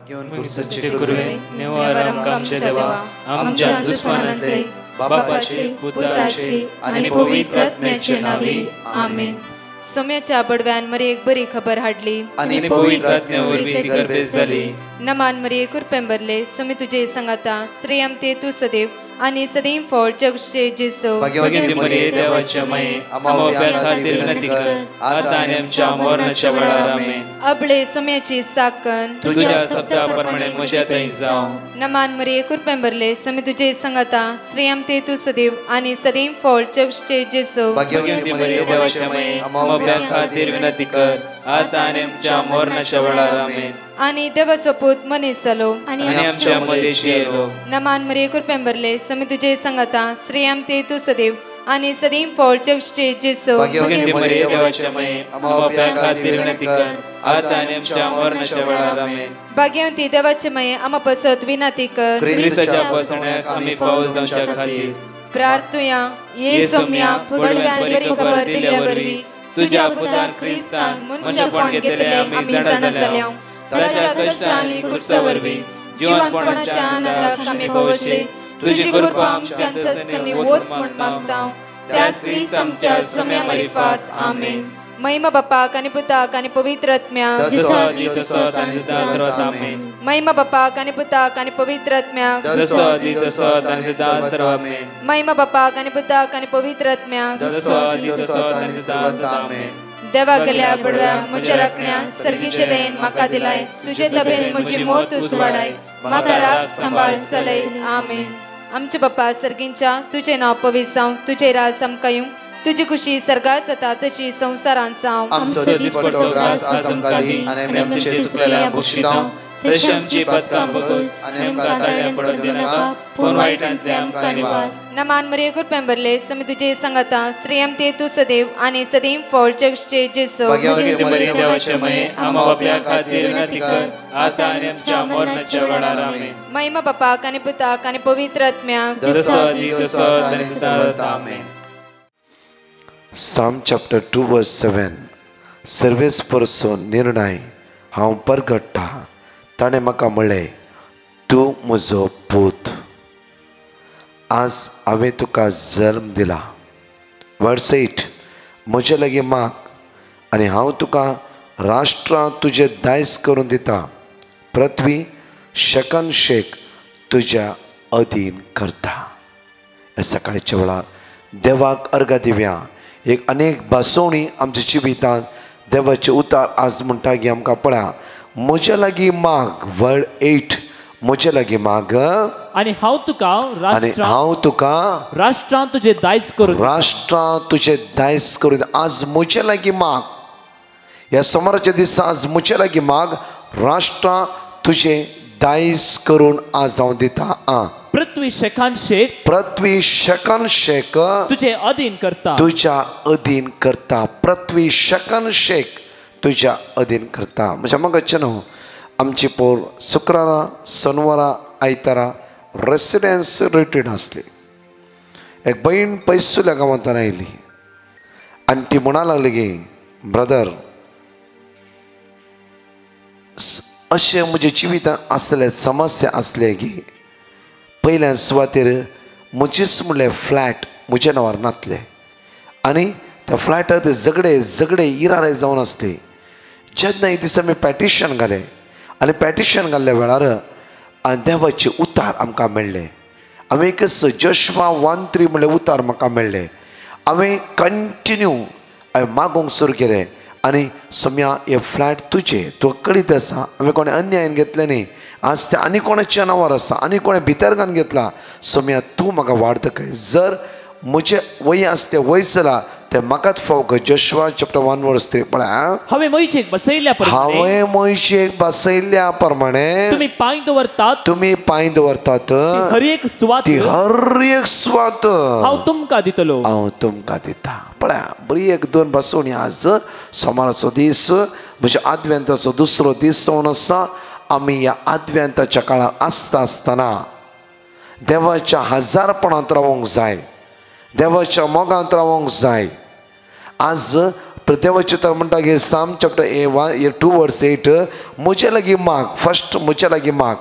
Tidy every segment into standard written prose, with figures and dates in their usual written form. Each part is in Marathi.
घेऊन सच्चे गुरुवे निवार आमच्या देवा आमच्या दुश्मनांतले बापाचे पुत्राचे आणि पवित्र आत्म्याचे नावे आमेन. सोम्याच्या बडव्यान मरी एक बरी खबर हाडली आणि पवित्र आत्म्यावर ती गर्दी झाली. नमान मरी कुरपेंबरले सोमी तुझे संगाता श्रेयम ते तू सदैव आणि सदैव फळ जगचे जेसो. भाग्यवती मरिये देवाच्या माये आम्हा खातीर विनंती कर आता आणि आमच्या मरणाच्या वेळार आमेन. अबळे सोम्याची साकन तुझ्या शब्दाप्रमाणे म्हज्या थंय जावं. नमान मरी कुरपेंबरले सोमी तुझे संगाता श्रेयम ते तू सदैव आणि सदैव फळ जगचे जेसो. भाग्यवती मरिये देवाच्या माये आम्हा खातीर विनंती कर आता आणि आमच्या मरणाच्या वेळार आमेन. आणि देवाचो पूत मनीस जालो आणि आमच्या मध्येशी येलो. नमान मरी कुरपेंबरले सोमी तुझे संगाता श्रेयम ते तू सदैव आणि सदैव फळ जगचे जेसो. भाग्यवती मरिये देवाच्या माये आम्हा खातीर विनंती कर आता आणि आमच्या मरणाच्या वेळार आमेन. भाग्यवती देवाचे माये आम्हा पसत विनंती कर ख्रिस्ताच्या पसण्याक आम्ही पावस जावच्या खातीर प्रार्थुया. ये सोम्या बडव्यान बरी खबर दिल्या वरवी तुझ्या पुतान ख्रिस्तान मनुष्यपण घेतले आम्ही जाणा जाल्या. ताच्या कष्टांनी क्रुसावरवी जीवनपणाच्या आनंदाक आम्ही पवसे तुझी कृपा आमच्या अंतस्करणी वोत म्हण मागता. त्याच ख्रिस्त आमच्या सोम्या मार्फत आमेन. महिमा बापाक आणि पुताक आणि पवित्र आत्म्याक महिमा बापाक आणि पुताक आणि पवित्र आत्म्याक महिमा बापाक आणि पुताक आणि पवित्र आत्म्याक. देवा गेल्या बडव्या म्हज्या राखण्या सर्गीचे देन म्हाका दिलाय तुझे तबेन म्हजी मोत उसवाडाय म्हाका राख सांबाळ चलय आमेन. आमचे बाप्पा सर्गींच्या तुझे नाव पवित्र जावं तुझे राज आमकां येवं तुझी खुशी सर्गात जाता तशी संसारांत जावं. आमचो दिसपट्टो ग्रास आज आमकां दी आनी आमी आमचे सुकलेल्या बक्षितांव तशी आमची पदकां बगस आनी आमकां ताळ्यां पडोवन दिनाका पूण वायटांतले आमकां निवार. नमान मरी कुरपेंबरले सोमी तुझे संगाता श्रेयम ते तू सदैव आणि सदैव फळ जगचे जेसो. भाग्यवती मरिये देवाचे माये आम्हा बाप्या खातीर विनंती कर आता आनी आमच्या मरणाच्या वेळार आमेन. महिमा बापाक आणि पुताक आणि पवित्र आत्म्याक आमेन. Psalm chapter 2 verse 7. सर्वेस परसो निर्णय हांव परगट्टा ताणें म्हाका म्हणलें तूं म्हजो पूत आज हांवें तुका जल्म दिला. वर्स 8. म्हजे लागीं माग आनी हांव तुका राष्ट्रां तुजें दायज करून दिता. पृथ्वी शेकन शेक तुज्या अधीन करता. ह्या सकाळच्या वेळार देवाक अर्घ दिवया. एक अनेक भासोवणी आमच्या जिवितांत देवाचे उतार आज म्हणटा की आमकां पळया म्हजे लागीं माग. वर्ड 8. म्हजे लागीं माग आनी हांव तुका राष्ट्रां तुजें दायज करून राष्ट्रां तुजें दायज करून. आज म्हजे लागीं माग. ह्या सोमाराच्या दिसा आज म्हजे लागीं माग राष्ट्रां तुजें दायज करून आज हांव दिता. पृथ्वी शेकन शेक तुझे अधीन करता तुझ्या अधीन करता. पृथ्वी शेकन शेक तुझ्या अधीन करता. म्हणजे म्हाका न्हू आमची पोर शुक्रारा शनवारा आयतारा रेसिडेन्स रिट्रीट आसली. एक बहीण पयसुल्या गांवांतल्यान आयली आनी ती म्हणा लागली की ब्रदर अशें म्हज्या जिवितांत आसलेले समस्या आसले की पयल्या सुवातेर म्हजेच म्हणलें फ्लॅट म्हज्या नांवार नासले आनी त्या फ्लॅटांत झगडे इरारे जावन आसली. जेन्ना एक दीस आमी पॅटिशन घालें आनी पॅटिशन घाल्ल्या वेळार देवाचे उतार आमकां मेळ्ळे. हांवें एकच जोशुआ 1:3 म्हणलें उतार म्हाका मेळ्ळे. हांवें कंटिन्यू मागोवंक सुरू केलें आनी सोम्या हे फ्लॅट तुजें तुका कळीत आसा हांवें कोणें अन्यायान घेतलें न्ही. आज ते आनी कोणाच्या नांवार आसा आनी कोणें भितर घालून घेतला. सोम्या तूं म्हाका वाड दाखय. जर म्हजें वय आसा तें वय जाला तें म्हाकाच फावक. जोशुआ चॅप्टर 1:3 पळय हांवें मोयशेक बसयल्ल्या प्रमाणे तुमी पांय दवरतात हर एक सुवात हांव तुमकां दिता. पळय बरी एक दोन बसोवणी आज सोमाराचो दीस म्हज्या आद्वेंताचो दुसरो दीस जावन आसा. आमी ह्या आद्वेंताच्या काळार आसतना देवाच्या हजारपणांत रावूंक जाय. देवाच्या मोगांत रावूंक जाय. आज देवाचे उतर म्हणटा की साम चॅप्टर 2 वर्स 8 म्हजे लागीं माग फर्स्ट म्हजे लागीं माग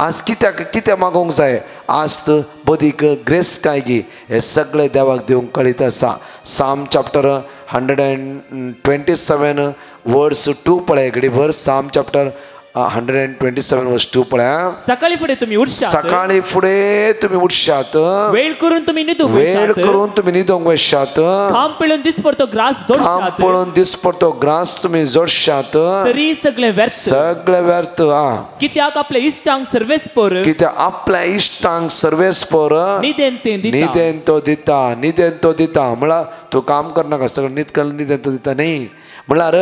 आज कित्याक मागोवंक जाय आस्त बदीक ग्रेस काय गी हे सगळे देवाक दिवंक कळीत आसा साम चॅप्टर 127 वर्स 2 पळय घडी भर साम चॅप्टर 127 वर्स 2 पळया सकाळी फुडें तुम्ही उठशात वेळ करून तुम्ही न्हिदोंक वचशात घाम पिळून दिसपरतो ग्रास तुम्ही जोडशात तरी सगळे व्यर्थ कित्याक आपल्या इश्टांक सर्वेस पर निदेन तो दिता म्हळ्यार तूं काम करनाका सगळें निदेन तो दिता न्ही म्हळ्यार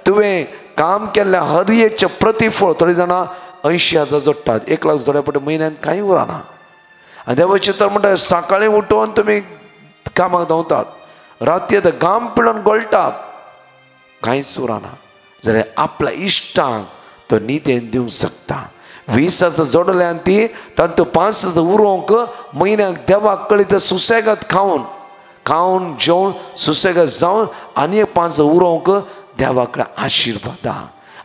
तुवें काम केल्ल्या हर एकचे प्रतिफळ थोडी जाणां 80,000 जोडटात 1 लाख जोड्या पटी म्हयन्यान कांय उरना आनी देवाचें तर म्हणटा सकाळीं उठोवन तुमी कामाक धांवतात राती घाम पिळोवन गळटात कांयच उरना जाल्यार आपल्या इश्टांक तो न्हिदेन दिवंक शकता 20,000 जोडल्यान ती तातूंत 5,000 उरोवंक म्हयन्याक देवाक कळीत सुसेगाद खावन जेवण सुसेगाद जावन आनी 5,000 उरोवंक देवा कडेन आशिर्वाद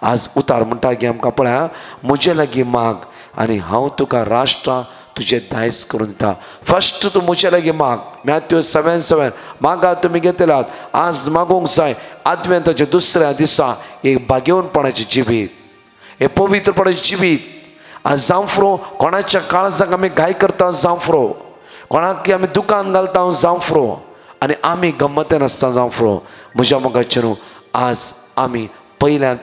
आज उतार म्हणटा की आमकां पळया म्हजे लागीं माग आनी हांव तुका राष्ट्रां तुजें दायज करून दिता फर्स्ट तूं म्हजे लागीं माग मॅथ्यू 7:7 मागा तुमी घेतल्यात आज मागोवंक जाय आदवेंताच्या दुसऱ्या दिसा एक बागेवनपणाचें जिवीत हे पवित्रपणाचें जिवीत आज जांफरो कोणाच्या काळजाक आमी घाय करता जांफरो कोणाक आमी दुकान घालता जांफरो आनी आमी गम्मतेन आसता जांफरो म्हज्या मोगाचें न्हू आज आमी पयल्यान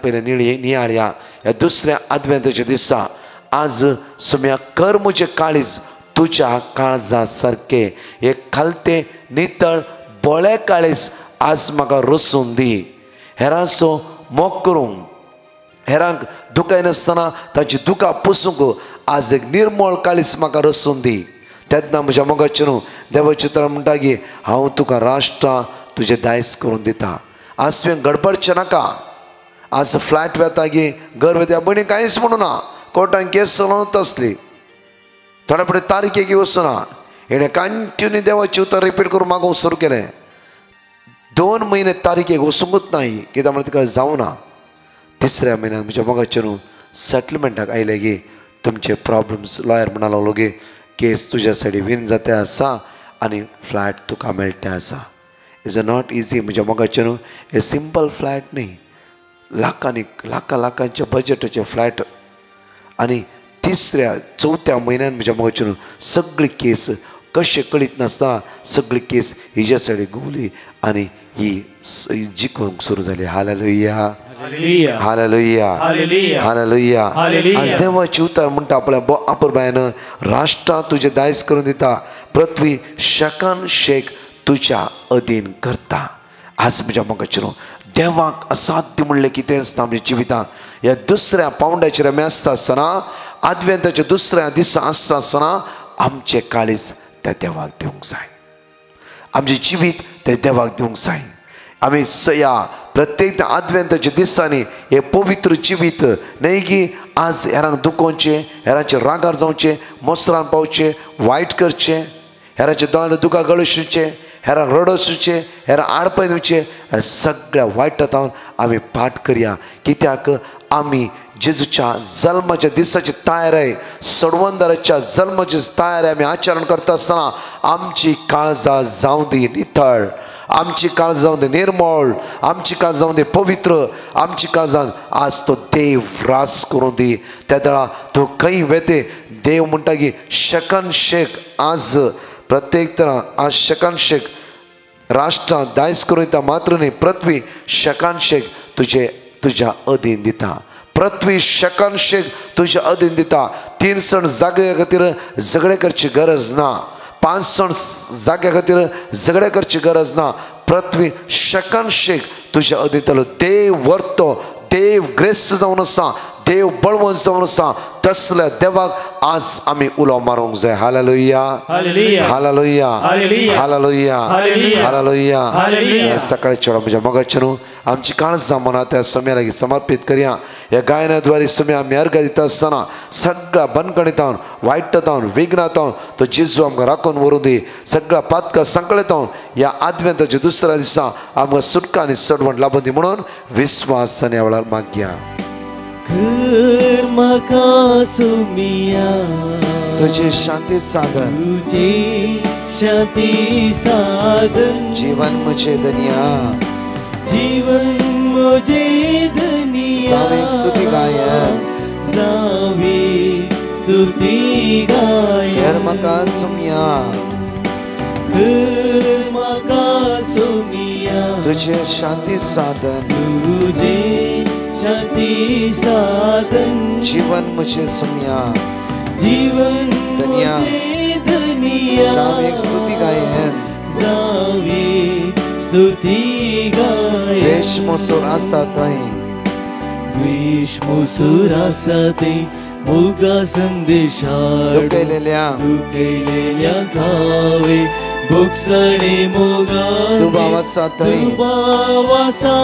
नियाळया ह्या दुसऱ्या आदवेंताच्या दिसा आज सुम्या कर म्हजें काळीज तुज्या काळजा सारकें हे खालते नितळ बोळे काळीज आज म्हाका रसून दी हेरांचो मोग करूंक हेरांक दुखाय नासतना ताची दुखां पुसूंक आज एक निर्मळ काळीज म्हाका रसून दी तेन्ना म्हज्या मोगाचें न्हू देवाचें तर म्हणटा की हांव तुका राष्ट्रां तुजें दायज करून दिता आज तुवें गडबडचें नाका आज फ्लॅट वेता गी घर वेता भयणी कांयच म्हणू ना कोर्टान केस चलोवंक आसली थोडे फुडें तारीखेक वचूना हेणें कंटिन्यू देवाचें उतर रिपीट करून मागोवंक सुरू केलें 2 म्हयने तारीखेक वचूंकूच नाय कित्याक म्हळ्यार तिका जावना 3ऱ्या म्हयन्यान म्हज्या मोगाचें न्हू सेटलमेंटाक आयले गे तुमचे प्रॉब्लम्स लॉयर म्हणा लागलो गे केस तुज्या सायडी विन जाते आसा आनी फ्लॅट तुका मेळटे आसा इज अ नॉट इजी म्हज्या मोगाचें न्हू हे सिंपल फ्लॅट न्ही लाखांच्या बजेटाचे फ्लॅट आनी 3ऱ्या 4थ्या म्हयन्यान म्हज्या मोगाचें न्हू सगळी केस कशें कळीत नासतना सगळी केस हिच्या सायडीक घुंवली आनी ही जिखूंक सुरू जाली हालेलुया हालेलुया हालेलुया आज देवाची उतर म्हणटा आपल्या आपुरबायन राष्ट्रां तुजें दायज करून दिता पृथ्वी शकन शेक तुज्या अधीन करता आज म्हज्या मोगाचें न्हू देवाक असाध्य म्हणलें कितें आसता आमच्या जिवितांत ह्या दुसऱ्या पावंडाचेर आमी आसता आसतना आदवेंताच्या दुसऱ्या दिसा आसता आसतना आमचें काळीज त्या देवाक दिवंक जाय आमचें जिवीत त्या देवाक दिवंक जाय आमी ह्या प्रत्येक आदवेंताच्या दिसांनी हे पवित्र जिवीत न्हय की आज हेरांक दुखोवचें हेरांचेर रागार जावचें मोसरान पावचें वायट करचें हेरांच्या दोळ्यांत दुकां गळोवचें हेरांक रडोवचें हेरांक आडपय दिवचें सगळ्या वायटांत आमी पाठ करया कित्याक आमी जेजूच्या जल्माच्या दिसाची तयारी सडवंदाराच्या जल्माची तयारी आमी आचरण करता आसतना आमची काळजां जावं दी नितळ आमची काळजां जावं दी निर्मळ आमची काळजां जावं दी पवित्र आमची काळजां आज तो देव रास करूं दी त्या दळा तो खंय वेते देव म्हणटा की शकन शेक आज प्रत्येक तरां आज शकन शेक राष्ट्रां दायज करूं येता मात्र न्ही पृथ्वी शकन शेक तुज्या अधीन दिता पृथ्वी शकन शेक तुज्या अधीन दिता 3 सण जागे खातीर झगडे करची गरज ना 5 सण जाग्या खातीर झगडे करची गरज ना पृथ्वी शकन शेक तुज्या अधीन दितलो देव वर्तो देव ग्रेस्त जावन आसा देव बळवून जावन आसा तसल्या देवाक आज आमी उलो मारूंक जाय. Hallelujah hallelujah hallelujah hallelujah hallelujah hallelujah hallelujah. Hallelujah. सकाळी चेडो म्हज्या मोगाचे न्हू आमची काळजां मनां त्या सोम्या लागीं समर्पीत करया. ह्या गायनाद्वारे सोम्या आमी अर्घ दिता आसतना सगळ्या बंदखणींतावन वायटांतावन विघ्नांतावन तो जेजू आमकां राखून व्हरूं दी. सगळ्या पातकां संकळेतावन ह्या आदवेंताच्या दुसऱ्या दिसा आमकां सुटका आनी सडवण लाभूं दी म्हणून विस्वासान ह्या वेळार मागया. कर म्हाका सोमिया तुझे शांती साधन तुझे शांती साधन जीवन मुझे दुनिया जीवन मुझे दुनिया सावेक स्तुती गायन सावे स्तुती गायन कर म्हाका सोमिया कर म्हाका सोमिया तुझे शांती साधन तुझे शांती साधन जीवन मुझे सोमिया जीवन दुनिया मुझे दुनिया सावेक स्तुती गायन जावे स्तुती गायन वेश मोसोर आसा थंय द्वेष मुसूर आसा ते मुगा संदेशार दुखलेल्या दुखलेल्या घावे भोगसणे मोगा दुबाव आसा थंय दुबाव आसा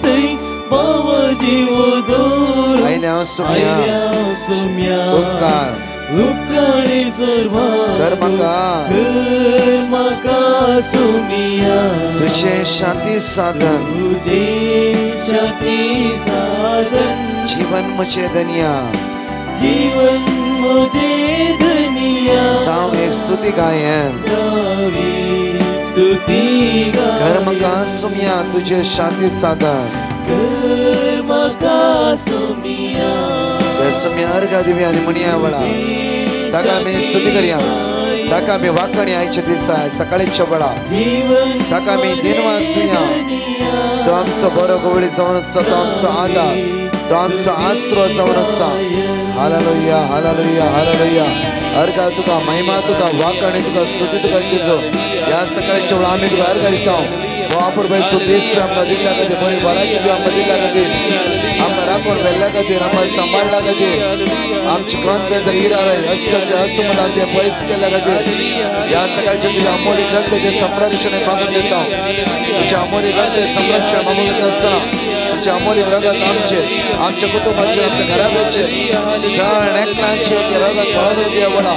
थंय भाव जीव दोर आयल्या सोमिया सोम्या उपकार उपकारे सर्वा कर म्हाका कर म्हाका सोमिया तुझे शांती साधन तुझे शांती साधन जीवन मुझे दुनिया जीवन मुझे दुनिया सावेक स्तुती गायन सावे स्तुती कर गायन म्हाका सोमिया तुझे शांती साधन कर म्हाका सोमिया सोमिया अर्घ दिव्या आनी म्हणया वेळा ताका आमी स्तुती करया. ताका आमी वाकणी आयच्या दिसा सकाळीच्या वेळा जीवन ताका आमी दिनवा सुया. तो आमचो बरो गवळी जावन आसा तो आमचो आदार तो आमचो आसरो जावन आसा. Hallelujah hallelujah hallelujah. अर्घ तुका महिमा तुका वाकणी तुका स्तुती तुका जेजू. ह्या सकाळीच्या वेळा आमी तुका अर्घ दिता. अपुरबायचो दीस तुवें आमकां दिल्ल्या खातीर बरी भलायकी तुवें आमकां दिल्ल्या खातीर आमकां राखून व्हेल्ल्या खातीर आमकां सांबाळल्या खातीर आमची कोण बेजार हिराय असमाधान तुवें पयस केल्ल्या खातीर ह्या सकाळच्या तुज्या अमोलीक रक्ताचें संरक्षण मागून घेता. तुज्या अमोलीक रक्त संरक्षण मागून घेता आसतना तुज्या अमोलीक रगत आमचेर आमच्या कुटुंबाचेर आमच्या घराब्याचेर सण एकल्यांचेर ते रगत पळोवन दिया वडा.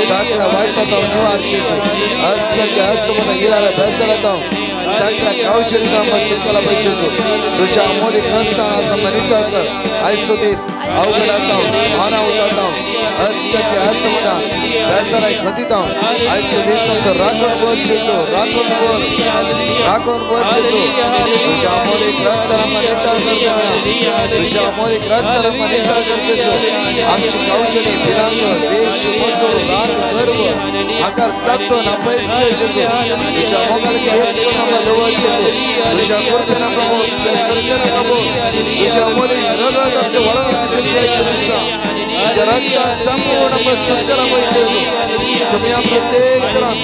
सगळ्या वायटांत निवार जेजू असमाधान असमाधान हिराय बेजारात सगळ्या गांवचेर आमकां सुटका पळय जेजू. तुज्या अमोलीक रक्तान आज आमकां नितळ कर. आयचो दीस अवघडात अनाहुतात अस्कत्य असमाधान बेजाराय खतीता आयचो दीस आमचो राखून वर जेजू राखून वर जेजू. तुज्या अमोलीक रक्तान आमकां नितळ कर. तुज्या अमोलीक रक्तान आमकां नितळ कर जेजू. आमची गांवचेणी भिरांत देश मोसोर राग गर्व हाकार सगळो नापयस कर जेजू. तुज्या मोगाल एक करून आमकां दवर जेजू. तुज्या कृपेन आमकां बोल तुज्या सत्यान आमकां बोल. तुज्या अमोलीक रगत आमच्या वळांत जेजू आयच्या दिसा तुज्या रक्तान संपूर्ण आमकां सुटका पळय जेजू. सोम्या प्रत्येक तरान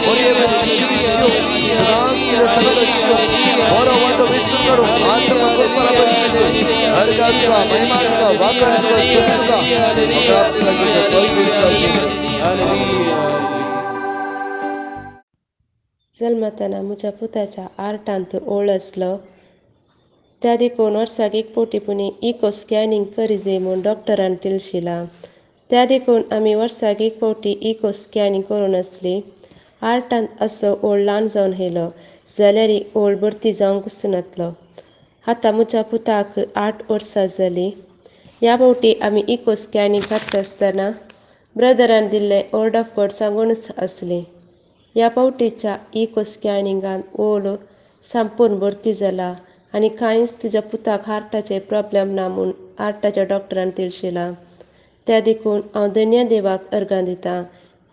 बरी वेळची जिवीत जियो सदांच तुज्या संगत जियो बरो वाटो विसरून काडूं आज आमकां कृपा पळय जेजू. अर्घ तुका महिमा तुका वाकण तुका स्तुती तुका अकळाप तुका जेजू पवित्र तुका जेजू. जल्मताना म्हज्या पुताच्या आर्टांत ओळ आसलो त्या देखून वर्साक एक पोटी पुणी इको स्कॅनिंग करीजे म्हूण डॉक्टरान तिलशिला. त्या देखून आमी वर्साक एक पोटी इको स्कॅनिंग करून आसली. आर्टांत असो ओळ ल्हान जावन येयलो जाल्यार ओळ भरती जावंक नासलो. आतां म्हज्या पुताक 8 वर्सां जालीं. ह्या फावटी आमी इको स्कॅनिंग करता आसतना ब्रदरान दिल्लें वर्ड ऑफ गॉड सांगूनच आसलें. ह्या फावटीच्या इको स्कॅनिंगान ओळ संपूर्ण भरती जाला आनी कांयच तुज्या पुताक हार्टाचे प्रॉब्लेम ना म्हूण हार्टाच्या डॉक्टरान तिळशिला. त्या देखून हांव धन्य देवाक अर्गां दितां.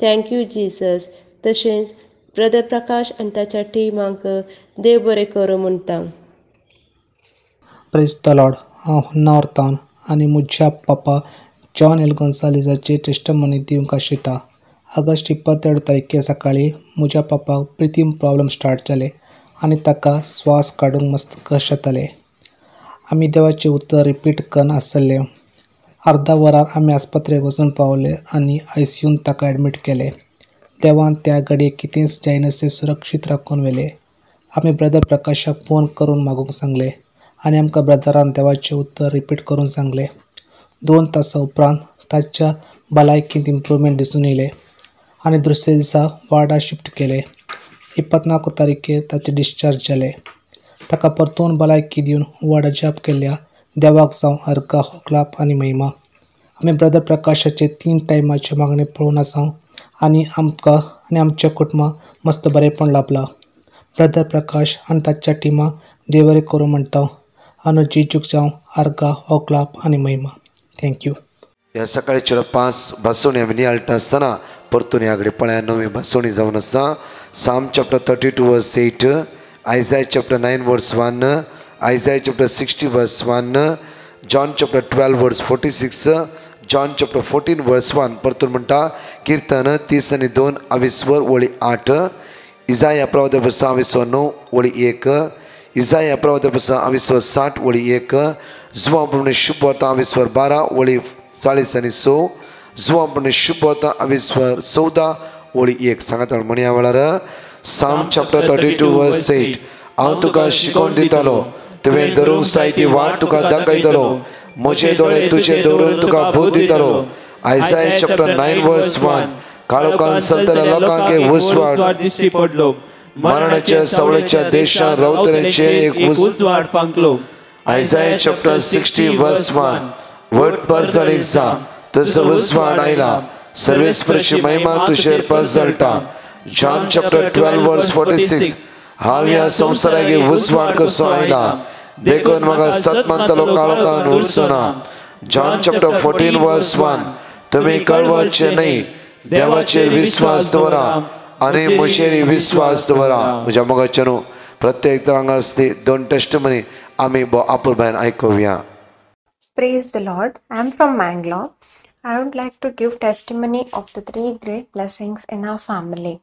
Thank you Jesus. तशेंच ब्रदर प्रकाश आनी ताच्या टिमाक देव बरें करूं म्हणटा. Praise the Lord. हांव हन्नावर्तान आनी म्हज्या पप्पा जॉन एल गोन्सालेजाची टेस्टमनी दिवंक आशिता. ऑगस्ट 22 तारखे सकाळी म्हज्या पप्पाक ब्रिथींग प्रॉब्लेम स्टार्ट जाले आनी ताका स्वास काडूंक मस्त कश्ट जाताले. आमी देवाचें उतर रिपीट करन आसले. अर्धा वरार आमी आस्पत्रेक वचून पावले आनी ICUन ताका एडमीट केले. देवान त्या घडये कितेंच जायनासलें सुरक्षीत राखून व्हेले. आमी ब्रदर प्रकाशाक फोन करून मागूंक सांगले आनी आमकां ब्रदरान देवाचें उतर रिपीट करून सांगलें. 2 तासां उपरांत ताच्या भलायकेंत इम्प्रूवमेंट दिसून येयलें आनी दुसऱ्या दिसा वार्डांत शिफ्ट केलें. 24 तारखेर ताचें डिस्चार्ज जालें. ताका परतून भलायकी दिवन व्हड जाप केल्ल्या देवाक जावं अर्घा होगलाप आनी महिमा. आमी ब्रदर प्रकाशाचे 3 टायमाचे मागणे पळोवन आसां आनी आमकां आनी आमच्या कुटुंबाक मस्त बरेंपण लाभलां. ब्रदर प्रकाश आनी ताच्या टिमाक देव बरें करूं म्हणटा. आनी जेजूक जावं अर्घा होगलाप आनी महिमा. थँक्यू. ह्या सकाळच्या 5 भासोणी आमी नियाळटा आसतना परतून ह्या कडेन पळया 9वी भासोणी जावन आसा. Psalm chapter 32 verse 8, Isaiah chapter 9 verse 1, Isaiah chapter 60 verse 1, John chapter 12 verse 46, John chapter 14 verse 1. परतून म्हणटा कीर्तन 30 आणि 2 22 ओळी 8, इसाया प्रवादी पुस्तक 22 ओळी 1, इसाया प्रवादी पुस्तक 60 ओळी 1, जुवाप्रमाणे शुभ वार्ता 12 ओळी 40 आणि 6, जुवाप्रमाणे शुभ वार्ता 14 ओळी 1. सांगात म्हणया वेळार Psalm chapter 32 verse 8, हांव तुका शिकोवन दितालो, तुवें धरूंक जाय ती वाट तुका दाखयतलो, म्हजे दोळे तुजे दवरून तुका बोध दितालो. Isaiah chapter 9 verse 1, काळोखान चलतल्या लोकांक एक उजवाड दिश्टी पडलो, मरणाच्या सवळेच्या देशांत रावतल्यांचे एक उजवाड फांकलो. Isaiah chapter 60 verse 1, वट परजळीक जा, तुजो उजवाड आयला, सर्वेस्पराची महिमा तुजेर परजळटा. John chapter 12 verse 46, हांव ह्या संवसाराक उजवाड कसो आयला, देखून म्हाका सतमंतलो काळोखान उरचो ना. John chapter 14 verse 1, तुमी कळवळचे न्हय, देवाचेर विश्वास दवरा आनी म्हजेर विश्वास दवरा. म्हज्या मोगाच्या न्हू प्रत्येक तरांगा आसली 2 टेस्टमनी आमी आपुरबायन आयकुया. Praise the Lord. I am from Mangalore. I would like to give testimony of the 3 great blessings in our family.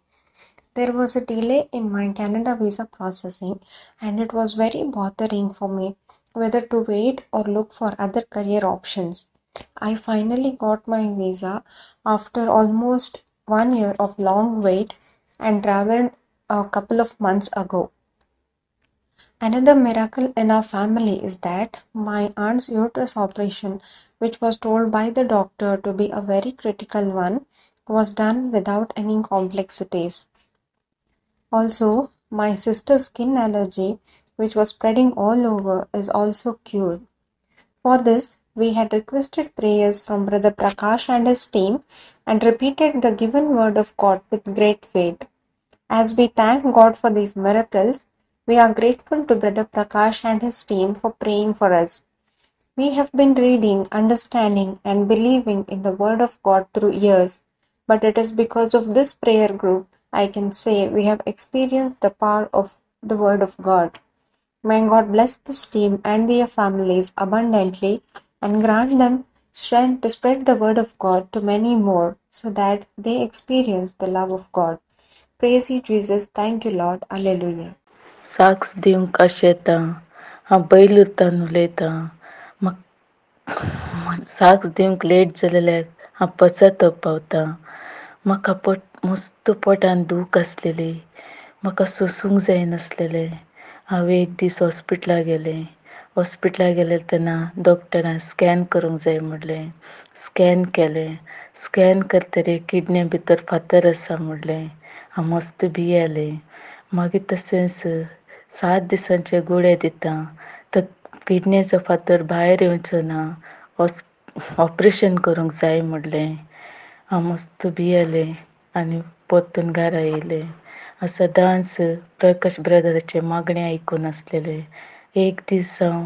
There was a delay in my Canada visa processing and it was very bothering for me whether to wait or look for other career options. I finally got my visa after almost 1 year of long wait and traveled a couple of months ago. Another miracle in our family is that my aunt's uterus operation, which was told by the doctor to be a very critical one, was done without any complexities. Also, my sister's skin allergy, which was spreading all over, is also cured. For this, we had requested prayers from Brother Prakash and his team and repeated the given word of God with great faith. As we thank God for these miracles, we are grateful to Brother Prakash and his team for praying for us. We have been reading, understanding, and believing in the Word of God through years, but it is because of this prayer group I can say we have experienced the power of the Word of God. May God bless this team and their families abundantly and grant them strength to spread the Word of God to many more so that they experience the love of God. Praise you, Jesus. Thank you, Lord. Alleluia. Socks दिवंक अशें येता, हांव बैल उरतान उलयतां. म्हाका साक्स दिवंक लेट जाल्यार हांव पश्चाताप पावतां. म्हाका मस्त पोटान दूख आसलेली, म्हाका सोसूंक जायनासलेलें. हांव एक दीस हॉस्पिटलाक गेलें. हॉस्पिटलाक गेले तेन्ना डॉक्टरान स्कॅन करूंक जाय म्हणलें. स्कॅन केलें. स्कॅन करतकीर किडनी भितर फातर आसा म्हणलें. हांव मस्त भियेलें. मागीर तशेंच 7 दिसांचे गुळे दिता. तो किडनीचो फातर भायर येवचो ना, ऑपरेशन करूंक जाय म्हणलें. हांव मस्त भियेलें आनी परतून घरा येयलें. हांव सदांच प्रकाश ब्रदराचें मागणें आयकून आसलेलें. एक दीस हांव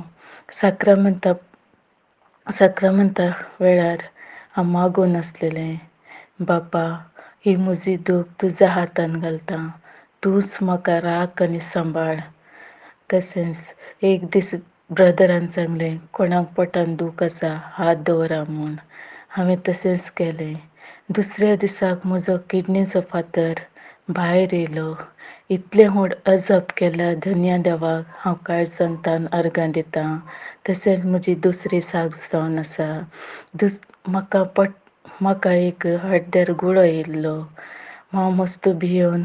सक्रामंता वेळार हांव मागून आसलेलें, बापा ही म्हजी दूख तुज्या हातान घालतां, तूंच म्हाका राख आनी सांबाळ. तशेंच एक दीस ब्रदरान सांगलें कोणाक पोटान दूख आसा हात दवरा म्हूण. हांवें तशेंच केलें. दुसऱ्या दिसाक म्हजो किडनीचो फातर भायर येयलो. इतलें व्हड अजप केल्या धन्य देवाक हांव काळजांतल्यान अर्गां दितां. तशेंच म्हजी दुसरी साक्ष जावन आसा. म्हाका एक हड्ड्यार गुळो येयल्लो. हांव मस्त भियोन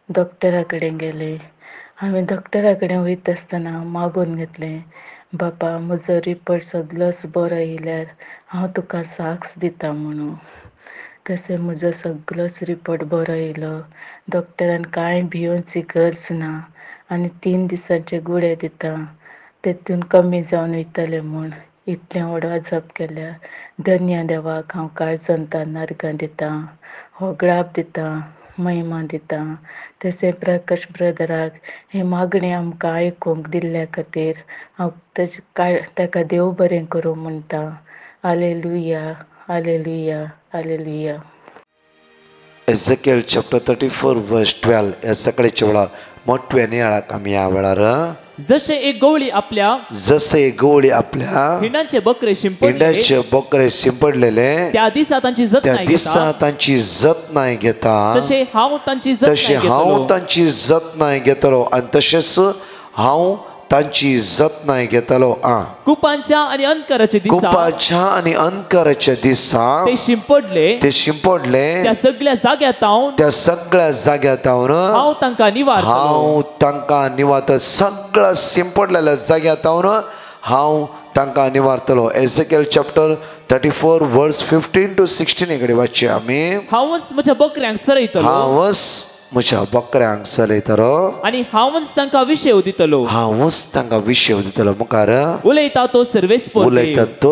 डॉक्टरा कडेन गेलें. हांवें डॉक्टरा कडेन वयता आसतना मागून घेतलें, बाबा म्हजो रिपोर्ट सगळोच बरो येयल्यार हांव तुका साक्ष दितां म्हणून. तशें म्हजो सगळोच रिपोर्ट बरो येयलो. डॉक्टरान कांय भियोवची गरज ना आनी 3 दिसांचे गुळे दिता, तेतून कमी जावन वयतलें म्हूण. इतलें व्हड अजप केल्या धन्य देवाक हांव काळजांतल्यान अर्गां दितां, होगळाप दितां, महिमा दितां. तशें प्रकाश ब्रदराक ही मागणी आमकां आयकूंक दिल्ल्या खातीर हांव ताका देव बरें करूं म्हणटां. Hallelujah, hallelujah, hallelujah. Ezekiel chapter 34 verse 12 ह्या सकाळच्या वेळार मोठ्या नियाळाक आमी ह्या वेळार जसे एक गवळी आपल्या हिंडाचे बकरे शिंपडलेले त्या दिसा तांची जतनाय घेता तसे हांव तांची जतनाय घेतलो आणि तशेंच हांव तांची जतनाय घेतलो. कुपांच्या आणि अंधकाराच्या दिसा ते शिंपडले त्या सगळ्या जाग्यात हांव तांकां निवारतलो. सगळ्या शिंपडलेल्या जाग्यात हांव तांकां निवारतलो. एझेकिएल चॅप्टर 34 वर्स 15 to 16 इकडे वाचया आमी. हांवच म्हज्या बकऱ्यांक चलयतलो आनी हांवच तांकां विशय दितलो. मुखार उलयता तो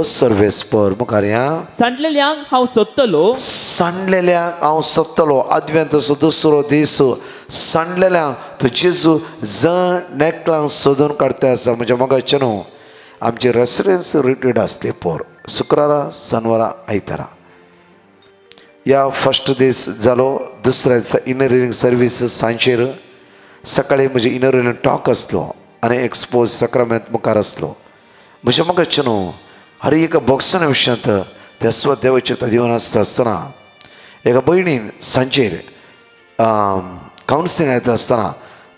सर्वेस्पर मुखार या सांडलेल्यांक हांव सोदतलो. आदव्यांतचो दुसरो दीस सांडलेल्यांक तो जेजू जण नेकलांक सोदून काडता आसा. म्हणजे मोगाचे न्हू, आमची रेसिडेन्स रिट्रीट आसली पोर शुक्रारा, शनवारा, आयतारा. या फर्स्ट दीस जालो. दुसऱ्या दिसा इनर हिलिंग सर्वीस सांजेर. सकाळी म्हजे इनर हिलिंग टॉक आसलो आनी एक्सपोज सक्रामेंत मुखार आसलो. म्हजे मोगाचे न्हू, हर एका बॉक्साना विशयांत त्या देवाचे दिवन आसतना एका भयणीन सांजेर कावन्सिलिंग येता आसतना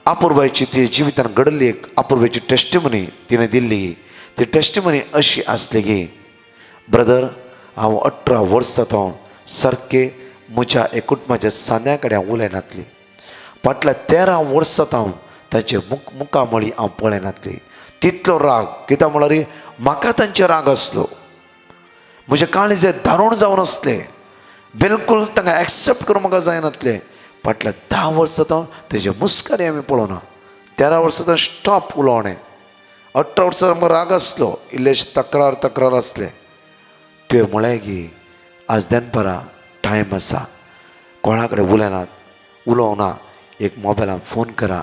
अपूर्वाची ती जिवितान घडली एक अपूर्वाची टेस्टिमनी तिणें दिल्ली. ती टेस्टिमनी अशी आसली की, ब्रदर हांव 18 वर्सां हांव सारके म्हज्या कुटुंबाच्या सान्या कडेन हांव उलयनातली. फाटल्या 13 वर्सां हांव ताचे मुखामळी हांव पळयनातली. तितलो राग, कित्याक म्हळ्यार म्हाका तांचे राग आसलो. म्हजे काळजे दारूण जावन आसले, बिलकूल तांकां एक्सेप्ट करूंक म्हाका जायनातलें. फाटल्या 10 वर्सां हांव तेजे मुस्कारी आमी पळोवना. 13 वर्सां हांव स्टॉप उलोवणें. 18 वर्सां म्हाका राग आसलो, इल्लेशे तक्रार आसले. तुवें म्हळें की आज दनपारां टायम आसा, कोणा कडेन उलोवना, एक मोबायलान फोन करा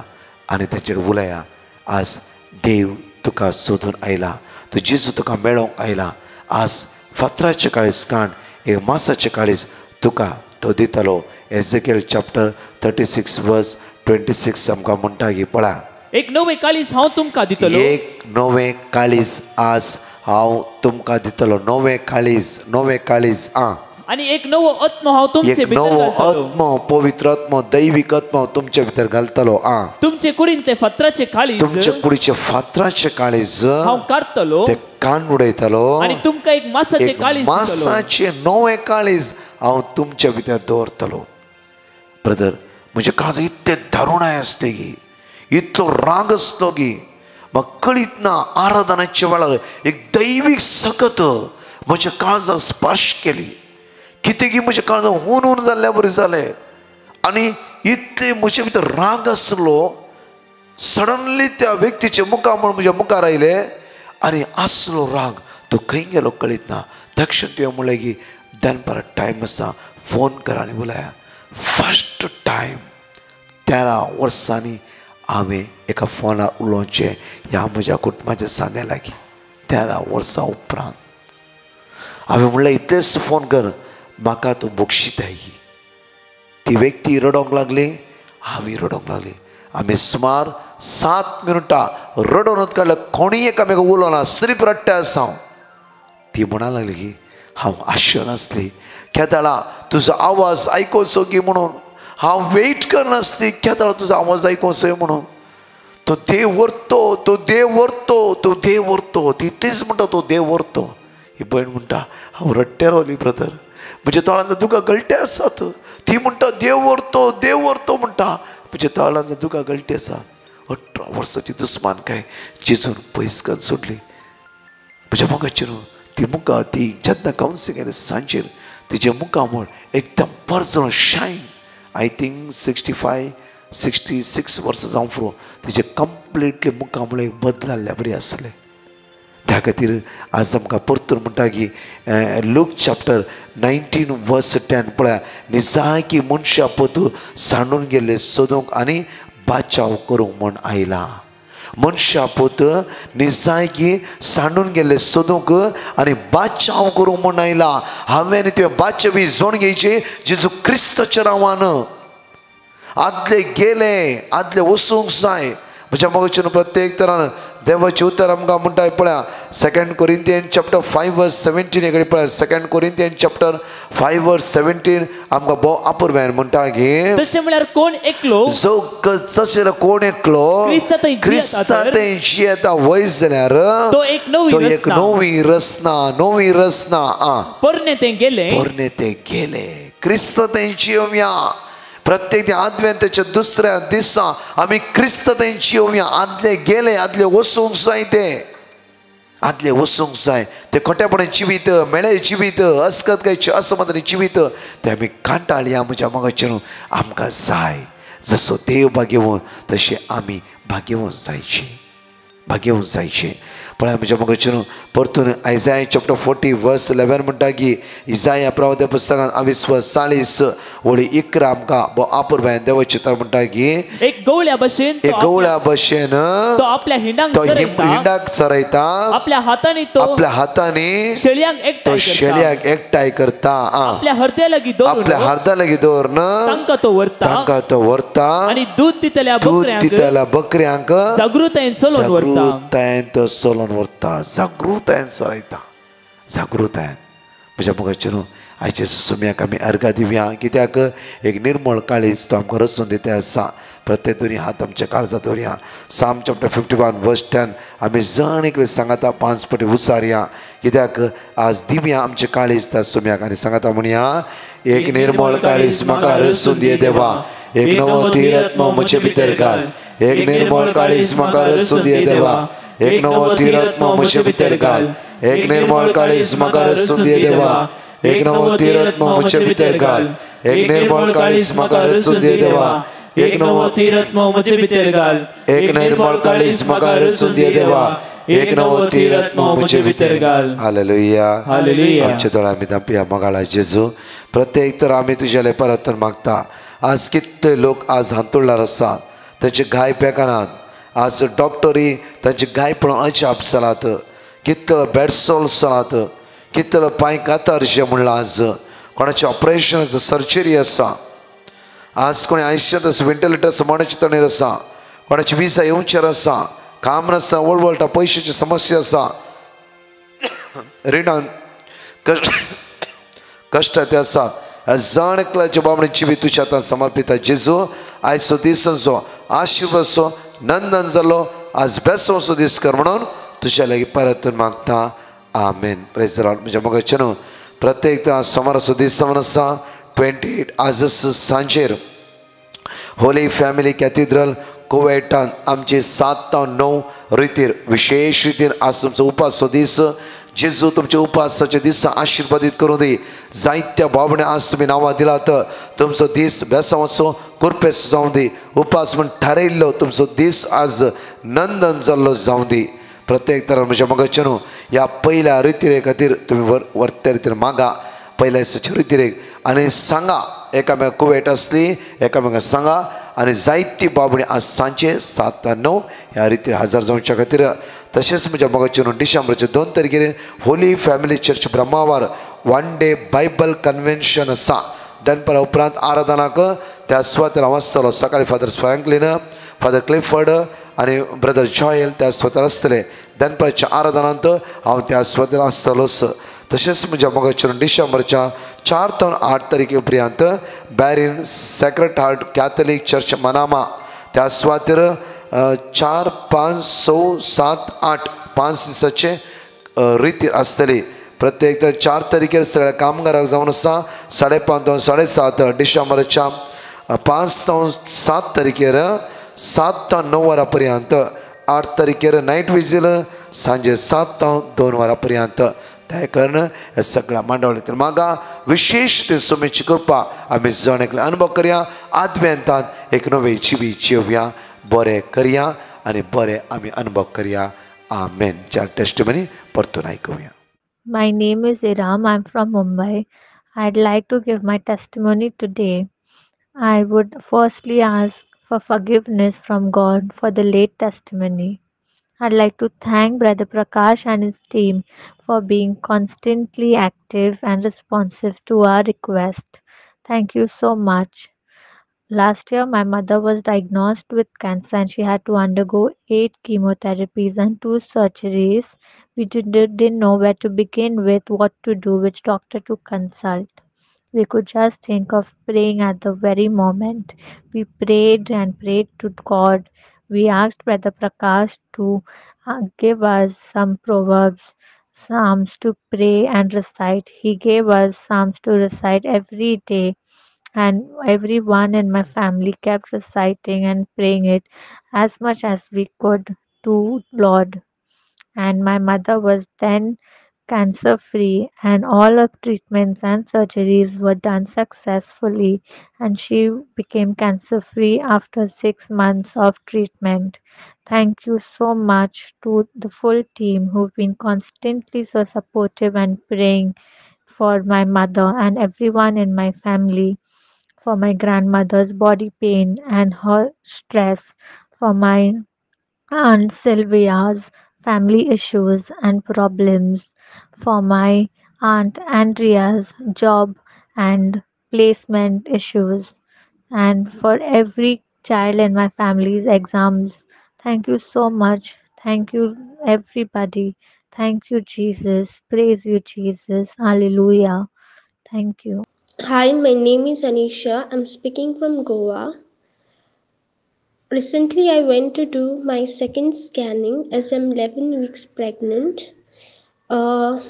आनी ताचेर उलया. आज देव तुका सोदून आयला, तो जेजू तुका मेळोवंक आयला. आज फातराचें काळीज काण एक मासाचें काळीज तुका तो दितलो. एझेकिएल चॅप्टर 36 वर्स 26 आमकां म्हणटा की पळया, एक नवें काळीज हांव तुमकां दितलो. एक नवें काळीज आज हांव तुमकां दितलो. नवें काळीज आनी एक नवो आत्मो हांव तुमचे भितर घालतलो. नवो आत्मो, पवित्र आत्मो, दैवीक आत्मो तुमचे भितर घालतलो. तुमचे कुडींतले फातराचे काळीज, तुमचे कुडीचे फातराचे काळीज हांव काडतलो, ते कान उडयतलो आनी तुमकां एक मासाचे काळीज, मासाचे नवें काळीज हांव तुमचे भितर दवरतलो. ब्रदर, म्हजे काळज इतले दारुणाय आसले की, इतलो राग आसलो की म्हाका कळीत ना. आराधनाच्या वेळार एक दैवीक सकत म्हज्या काळजाक स्पर्श केली. कितें की म्हज्या काळजाक हुन जाल्ल्या बरें जालें. आनी इतले म्हजे भितर राग आसलो. सडनली त्या व्यक्तीचे मुखामळ म्हज्या मुखार आयले आनी आसलो राग तो खंय गेलो कळीत ना. तक्षण तुवें म्हणलें की दनपार टायम आसा, फोन करा आनी उलया. फर्स्ट टायम 13 वर्सांनी हांवें एका फोनार उलोवचें ह्या म्हज्या कुटुंबाच्या सान्या लागीं. 13 वर्सां उपरांत हांवें म्हणलें इतलेच फोन कर, म्हाका तूं बक्षिताय. ती व्यक्ती रडोंक लागली, हांवूय रडोंक लागली. आमी सुमार 7 मिनटां रडोनूच काडले. कोणीय एकामेका उलोवना, सिर्फ रडटा आसा हांव. ती म्हणा लागली की हांव आशय नासली, केदाळा तुजो आवाज आयकोचो की म्हणून हांव वेट करनासतना केदळ तुजो आवाज आयकोसय म्हणून. तो देव व्हरतो, तो देव व्हरतो, तो देव व्हरतो. ती तेच म्हणटा तो देव व्हरतो. ही भयण म्हणटा हांव रट्ट्या रावली ब्रदर, म्हज्या तळांत तुका गळटे आसात. ती म्हणटा देव व्हरतो, देव व्हरतो म्हणटा, म्हज्या तळांत तुका गळटे आसात. 18 वर्साची दुस्मानकाय जेजून पयस करून सोडली. म्हज्या मोगाचेर ती मुखां ती जेन्ना कावन्सिलींग केलें सांजेर तिचे मुखामळ एकदम पर्सनल शायन. आय थिंक 65-66 वर्सां जावं फुरो तिचे कंप्लिटली मुखामळ एक बदलाल्ल्या बरी आसलें. त्या खातीर आज आमकां परतून म्हणटा की लूक चॅप्टर 19 वर्स 10 पळय, निजाकी मनशां पोतू सांडून गेल्ले सोदूंक आनी बाचाव करूंक म्हण आयला. मनशां पोत निजायकी सांडून गेले सोदूंक आनी बाचाव करूंक म्हण आयला. हांवें तुवें बाचवी जोण घेवची जेजू क्रिस्ताच्या नांवान. आदले गेले, आदले वसूंक जाय. म्हज्या मोगाचेर प्रत्येक तरान देवाचें उतर आमकां म्हणटा पळया 2 कोरिंथियन चॅप्टर 5 वर्स 17 कडेन पळय. 2 कोरिंथियन चॅप्टर 5 वर्स 17 आमकां भोव आपुरब्यान म्हणटा की तशें म्हळ्यार कोण एकलो जो जशें कोण एकलो क्रिस्तांत जियेता वयस जाल्यार तो एक नवी रचना पोरणे ते गेले क्रिस्तांत जियोवया. प्रत्येक आदव्यांताच्या दुसऱ्या दिसा आमी क्रिस्तांत जियोवया. आदले गेले, आदले वसूंक जाय, आदले वसूंक जाय. ते खोटेपणे जिवीत, मेळे जिवीत, अस्कतकायचे असमाधानी जिवीत ते आमी कांटाळया. म्हज्या मोगाचेर आमकां जाय जसो देव भाग्यवन तशें आमी भाग्यवन जायची. पळय म्हज्या मोगाचेर परतून आयजाया चॅप्टर 40 वर्स 11 म्हणटा की इजाया प्रवाद्या पुस्तकांत 40 वळी 11 आमकां भोव आपुरबायन देवाचें उतर म्हणटा की एक गवळ्या भशेन तो आपल्या हिंडाक चरयता, आपल्या हातांनी शेळ्याक एकठांय करता. आपल्या हरद्या लागीं दवरून तांकां तो व्हरता आनी दूध दितल्या बकऱ्यांक जागृतायेन तो सोलोन व्हरता. जागृतायेन म्हज्या मोगाचेर आयच्या सुम्याक आमी अर्घा दिवया. कित्याक एक निर्मळ काळीज तो आमकां रचून दिता आसा. प्रत्येक दोनी हात आमच्या काळजात दवरया. साम चॅप्टर 51 वर्स 10 आमी जण एकले सांगाता 5 फावटी उचारया. कित्याक आज दिवया आमचे काळीज त्या सुम्याक आनी सांगाता म्हणया एक निर्मळ काळीज म्हाका रचून दिये देवा, एक नवो तीरत्म म्हजे भितर घाल. एक निर्मळ काळीज म्हाका रचून दिये देवा, एक नवो तीरत्म म्हजे भितर घाल. एक निर्मळ काळीज म्हाका रचून दिये देवा, एक नवो तीरत्म म्हजे भितर घाल. एक निर्मळ काळीज म्हाका रचून दिये देवा, एक नवो तीरत्म म्हजे भितर घाल. एक निर्मळ काळीज म्हाका रचून दिये देवा, एक नवो तीरत्म म्हजे भितर घाल. हालेलुया. आमचे दोळ आमी दांपया. मोगाळा जेजू प्रत्येक तर आमी तुजेले परतून मागता. आज कितले लोक आज हांतुळ्ळार आसात, तांचे गाय पेकनात. आज डॉक्टरी तांचे गायपण अजाप जालात. कितलो बेडसोल जालात, कितलो पांय कातार जे म्हणलां. आज कोणाचें ऑपरेशन सर्जरी आसा. आज कोणी आयसीयूत आसा, वेंटिलेटर आसा, मोण्याचे तणेर आसा. कोणाची विजा येवचेर आसा, काम नासता, वळवळटा पयशाची समस्या आसा, रिणान कश्ट ते आसात. जाण एकल्याचे बाबडे जिवीत तुज्या हातांत समर्पिता. जेजू आयचो दिसाचो आशिर्वादचो नंदन जालो आज बेसोचो दीस कर म्हणून तुज्या लागीं परतून मागता. आमेन. Praise the Lord. म्हज्या मोगाचेर प्रत्येक तर सोमाराचो दीस जावन आसा 28 आज सांजेर होली फॅमिली कॅथिड्रल कुवेटान आमची 7 ते 9 रितीर विशेष रितीन आज तुमचो उपासचो दीस. जेजू तुमच्या उपासाचे दीस आशिर्वादीत करूं दी. जायत्या भावणे आज तुम्ही नांवां दिलात. तुमचो दीस बेसांवाचो कुरपेस जावं दी. उपास म्हण थारायल्लो तुमचो दीस आज नंदन जाल्लो जावं दी. प्रत्येक तरान म्हज्या मोगाचेर ह्या पयल्या रितीरे खातीर तुमी वर्त्या रितीन मागा. पयल्या दिसाच्या रितीरेक आनी सांगा. एकामेकाक कुवेट आसली एकामेकाक सांगा. आनी जायती बाबणी आज सांजे 7 ते 9 ह्या रितीर हजर जावच्या खातीर. तशेंच म्हज्या मोगाचेर डिसेंबराचे 2 तारखेर holy family church Brahmavar 1 day Bible convention आसा. दनपारा उपरांत आराधनाक त्या सुवातेर हांव आसतलो. सकाळीं फादर फ्रँकलीन, फादर क्लिफर्ड आनी ब्रदर जॉयल त्या सुवातेर आसतले. दनपारच्या आराधनांत हांव त्या सुवातेर आसतलोच. तशेंच म्हज्या मोगाचेर डिसेंबरच्या 4 ते 8 तारखे पर्यंत Bahrain sacred heart catholic church Manama त्या सुवातेर 4, 5, 6, 7, 8 5 दिसाचे रिती आसतली. प्रत्येक 4 तारखेर सगळ्या कामगारांक जावन आसा 5:30 ते 7:30 डिसेंबरच्या 5 ते 7 तारखेर 7 ते 9 वरां पर्यंत 8 तारखेर नायट विजील सांजे 7 ते 2 वरां पर्यंत. त्या कारण हे सगळ्या मंडळींतल्या म्हाका विशेष ते सुमेची कृपा आमी जण एकले अनुभव करया. आदव्यंतांत एक नवे जिवी जिवया, बरें करया आनी बरें आमी अनुभव करया. आमेन. 4 टेस्टिमनी परतून आयकुया. My name is Iram. I'm from Mumbai. I'd like to give my testimony today. I would firstly ask for forgiveness from God for the late testimony. I'd like to thank Brother Prakash and his team for being constantly active and responsive to our request. Thank you so much. Last year, my mother was diagnosed with cancer and she had to undergo 8 chemotherapies and 2 surgeries. We didn't know where to begin with, what to do, which doctor to consult. We could just think of praying at the very moment. We prayed and prayed to God. We asked Brother Prakash to give us some proverbs, psalms to pray and recite. He gave us psalms to recite every day, and everyone in my family kept reciting and praying it as much as we could to Lord. And my mother was then cancer free, and all her treatments and surgeries were done successfully, and she became cancer free after 6 months of treatment. Thank you so much to the full team who've been constantly so supportive and praying for my mother and everyone in my family, for my grandmother's body pain and her stress, for my Aunt Sylvia's family issues and problems, for my Aunt Andrea's job and placement issues, and for every child in my family's exams. Thank you so much. Thank you, everybody. Thank you, Jesus. Praise you, Jesus. Hallelujah. Thank you. Hi, my name is Anisha. I'm speaking from Goa. Recently, I went to do my second scanning as I'm 11 weeks pregnant.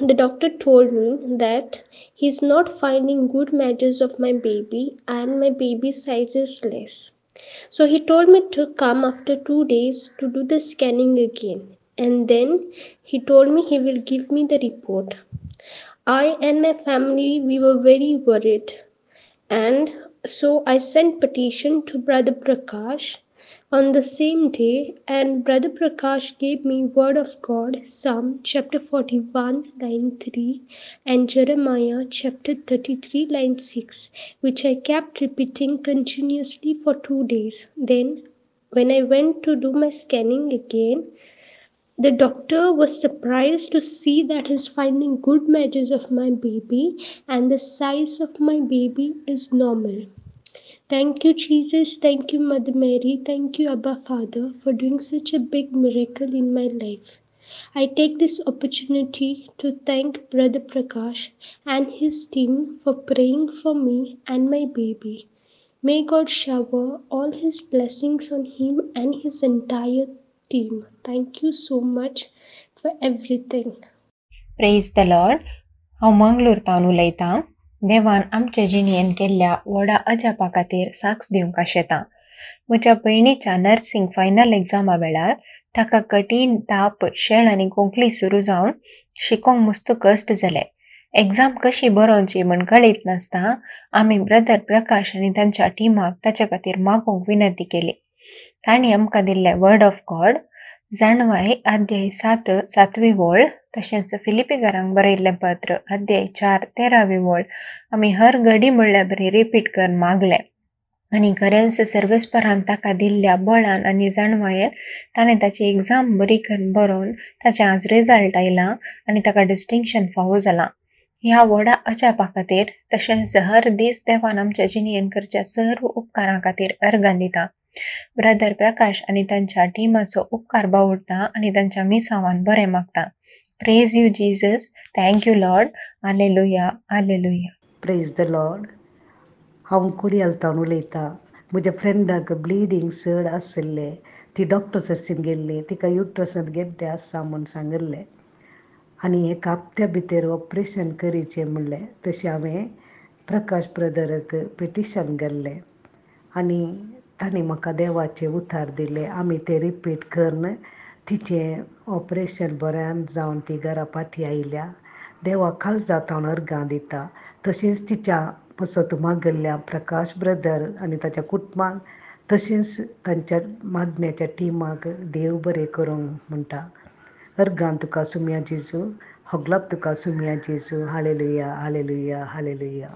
The doctor told me that he's not finding good measures of my baby and my baby size is less. So he told me to come after 2 days to do the scanning again. And then he told me he will give me the report. I and my family, we were very worried. And so I sent petition to Brother Prakash on the same day, and Brother Prakash gave me word of God, Psalm chapter 41 line 3 and Jeremiah chapter 33 line 6, which I kept repeating continuously for 2 days. Then when I went to do my scanning again, the doctor was surprised to see that he's finding good measures of my baby and the size of my baby is normal. Thank you, Jesus. Thank you, Mother Mary. Thank you, Abba Father, for doing such a big miracle in my life. I take this opportunity to thank Brother Prakash and his team for praying for me and my baby. May God shower all his blessings on him and his entire team. Thank you so much for everything. Praise the Lord. हांव मंगळूरतावन उलयतां. देवान आमच्या जिणेन केल्ल्या व्हडा अजापा खातीर साक्ष दिवंक आशेतां. म्हज्या भयणीच्या नर्सिंग फायनल एग्जामा वेळार ताका कठीण ताप, शेळ आनी खोंकली सुरू जावन शिकोंक मस्त कश्ट जाले. एग्जाम कशी बरोवची म्हण कळीत नासता आमी ब्रदर प्रकाश आनी तांच्या टिमाक ताचे खातीर मागोवंक विनंती केली. तांणी आमकां दिल्ले वर्ड ऑफ गॉड, जाणवाय अध्याय 7 7वी वळ, तशेंच फिलिपिकारांक बरयल्लें पत्र अध्याय 4 13वी वळ आमी हर घडी म्हणल्या बरी रिपीट करून मागले. आनी खरेंच सर्वेस्परान ताका दिल्ल्या बळान आनी जाणवायेन ताणें ताची एग्जाम बरी करून बरोवन ताचें आज रिजल्ट आयला आनी ताका डिस्टिंक्शन फावो जालां. ह्या व्हडा अजापा खातीर तशेंच हर दीस देवान आमच्या जिणेन करच्या सर्व उपकारां खातीर अर्गां दिता. ब्रदर प्रकाश आनी तांच्या टिमाचो उपकार बावडटा आनी तांच्या मिसांवान बरें मागता. Praise you, Jesus. Thank you, Lord. Hallelujah. Hallelujah. Praise the Lord. हांव कुडियालतावन उलयतां. म्हज्या फ्रेंडाक ब्लिडींग चड आशिल्लें. ती डॉक्टर सरशीन गेल्ली, तिका युट्रसांत गेड्डे आसा म्हूण सांगिल्लें आनी एका हप्त्या भितर ऑपरेशन करीचें म्हणलें. तशें हांवें प्रकाश ब्रदराक पिटिशन केल्लें आनी तांणी म्हाका देवाचें उतार दिलें. आमी तें रिपीट करून तिचें ऑपरेशन बऱ्यान जावन ती घरा फाटीं आयल्या. देवाक काळजांत हांव अर्गां दिता. तशेंच तिच्या पसत गेल्ल्या प्रकाश ब्रदर आनी ताच्या कुटुंबाक तशेंच तांच्या मागण्याच्या टिमाक देव बरें करूंक म्हणटा. अर्गां तुका सुम्या जेजू, होगलाप तुका सुम्या जेजू. Hallelujah, hallelujah, hallelujah.